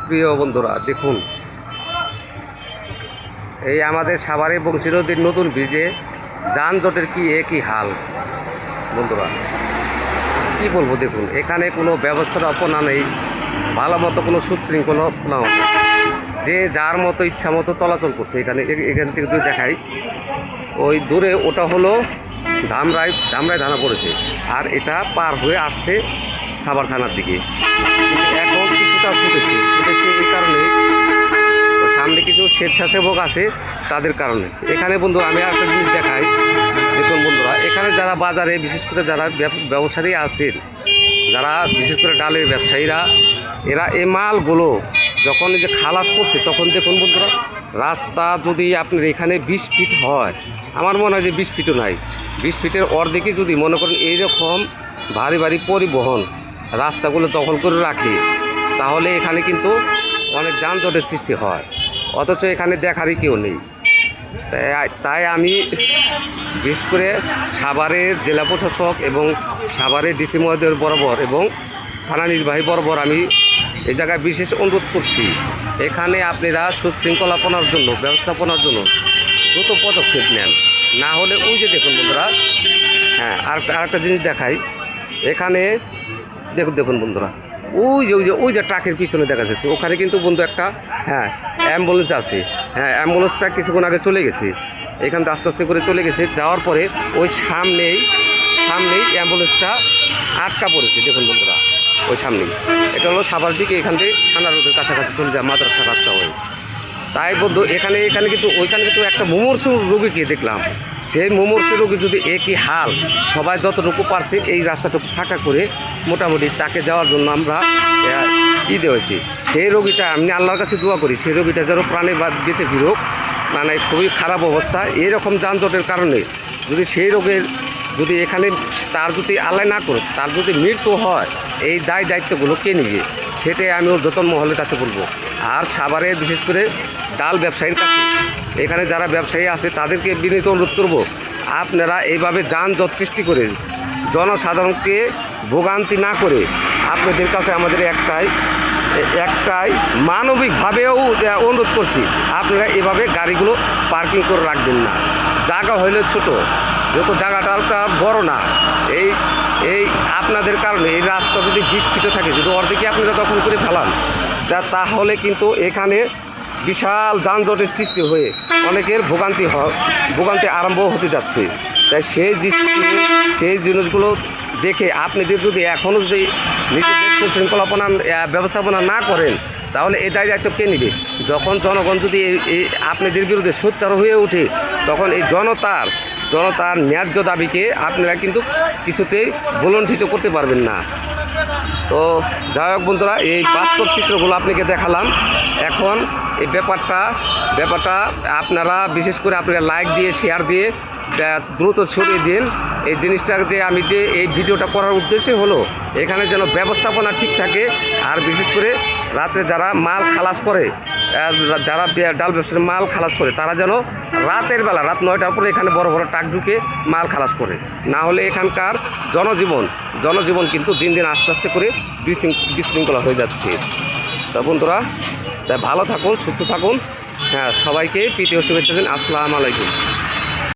প্রিয় বন্ধুরা দেখুন, এই আমাদের সাভারে বংশী নদীর নতুন ব্রিজে যানজটের কি একই হাল। বন্ধুরা কি বলবো, দেখুন এখানে কোনো ব্যবস্থাপনা নেই, ভালো মতো কোনো সুশৃঙ্খলা নেই, যে যার মতো ইচ্ছা মতো চলাচল করছে। এখান থেকে যদি দেখাই, ওই দূরে ওটা হলো ধামরাই থানা পড়েছে, আর এটা পার হয়ে আসছে সাভার থানার দিকে। এখন কিছুটা ছুটেছে এই কারণে, সামনে কিছু স্বেচ্ছাসেবক আছে তাদের কারণে। এখানে বন্ধু আমি একটা জিনিস দেখাই, দেখুন বন্ধুরা, এখানে যারা বাজারে বিশেষ করে যারা ব্যবসায়ী আছেন, যারা বিশেষ করে ডালের ব্যবসায়ীরা, এরা এই মালগুলো যখন এই যে খালাস করছে, তখন দেখুন বন্ধুরা, রাস্তা যদি আপনার এখানে 20 ফিট হয়, আমার মনে হয় যে 20 ফিটও নাই, 20 ফিটের অর্ধেকই যদি মনে করেন এইরকম ভারী ভারী পরিবহন রাস্তাগুলো দখল করে রাখে, তাহলে এখানে কিন্তু অনেক যানজটের সৃষ্টি হয়, অথচ এখানে দেখারই কেউ নেই। তাই আমি বিশেষ করে সাভারের জেলা প্রশাসক এবং সাভারের ডিসি মহোদয়ের বরাবর এবং থানা নির্বাহী বরাবর আমি এই জায়গায় বিশেষ অনুরোধ করছি, এখানে আপনারা সুশৃঙ্খলাপনার জন্য, ব্যবস্থাপনার জন্য দ্রুত পদক্ষেপ নেন, না হলে ওই যে দেখুন বন্ধুরা, হ্যাঁ আরেকটা জিনিস দেখাই, এখানে দেখুন বন্ধুরা, ওই যে ট্রাকের পিছনে দেখা যাচ্ছে, ওখানে কিন্তু বন্ধু একটা অ্যাম্বুলেন্স আছে। অ্যাম্বুলেন্সটা কিছুক্ষণ আগে চলে গেছে, এখান থেকে আস্তে আস্তে করে চলে গেছে, যাওয়ার পরে ওই সামনেই অ্যাম্বুলেন্সটা আটকা পড়েছে। দেখুন বন্ধুরা, ওই সামনেই, এটা হলো সাভার দিকে, এখান থেকে থানা রোডের কাছাকাছি চলে যায় মাদ্রাসা রাস্তা হয়ে। তাই বন্ধু ওইখানে কিন্তু একটা মুমূর্ষু রোগীকে দেখলাম, সেই মুমূর্ষু রোগী যদি একই হাল, সবাই যতটুকু পারছে এই রাস্তাটুকু ফাঁকা করে মোটামুটি তাকে যাওয়ার জন্য আমরা দেওয়াছি। সেই রোগীটা আমি আল্লাহর কাছে দোয়া করি, সেই রোগীটা যেন প্রাণে বেঁচে ফিরুক। মানে খুবই খারাপ অবস্থা, এরকম যানজটের কারণে যদি সেই রোগের যদি এখানে তার যদি আল্লাহ না করে তার যদি মৃত্যু হয়, এই দায়িত্বগুলো কে নিবে, সেটাই আমি ঊর্ধ্বতন মহলের কাছে বলবো। আর সাভারের বিশেষ করে ডাল ব্যবসায়ীর কাছে, এখানে যারা ব্যবসায়ী আছে তাদেরকে বিনীত অনুরোধ করব, আপনারা এইভাবে যানজট সৃষ্টি করে জনসাধারণকে ভোগান্তি না করে, আপনাদের কাছে আমাদের একটাই মানবিকভাবেও অনুরোধ করছি, আপনারা এভাবে গাড়িগুলো পার্কিং করে রাখবেন না। জায়গা হইলে ছোট, যত জায়গাটা বড় না, এই আপনাদের কারণে এই রাস্তা যদি 20 ফিটে থাকে, যদি অর্ধেকই আপনারা দখল করে ফেলান, তাহলে কিন্তু এখানে বিশাল যানজটের সৃষ্টি হয়ে অনেকের ভোগান্তি আরম্ভ হতে যাচ্ছে। তাই সেই জিনিসগুলো দেখে আপনাদের যদি এখনও যদি নিজেদের সুশৃঙ্খলাপনা ব্যবস্থাপনা না করেন, তাহলে এই দায়িত্ব কে নেবে? যখন জনগণ যদি এই আপনাদের বিরুদ্ধে সোচ্চার হয়ে ওঠে, তখন এই জনতার ন্যায্য দাবিকে আপনারা কিন্তু কিছুতেই ভুলণ্ঠিত করতে পারবেন না। তো যাই হোক বন্ধুরা, এই বাস্তব চিত্রগুলো আপনাকে দেখালাম। এখন এই ব্যাপারটা আপনারা বিশেষ করে আপনারা লাইক দিয়ে, শেয়ার দিয়ে দ্রুত ছড়িয়ে দিন। এই জিনিসটা যে আমি যে এই ভিডিওটা করার উদ্দেশ্য হলো, এখানে যেন ব্যবস্থাপনা ঠিক থাকে। আর বিশেষ করে রাত্রে যারা মাল খালাস করে, যারা ডাল ব্যবসার মাল খালাস করে, তারা যেন রাতের বেলা, রাত 9টার পরে এখানে বড় বড় ট্রাক ঢুকে মাল খালাস করে, না হলে এখানকার জনজীবন কিন্তু দিন দিন আস্তে আস্তে করে বিশৃঙ্খলা হয়ে যাচ্ছে। তা বন্ধুরা, তাই ভালো থাকুন, সুস্থ থাকুন। সবাইকে প্রীতি ও শুভেচ্ছা দিন। আসসালামু আলাইকুম।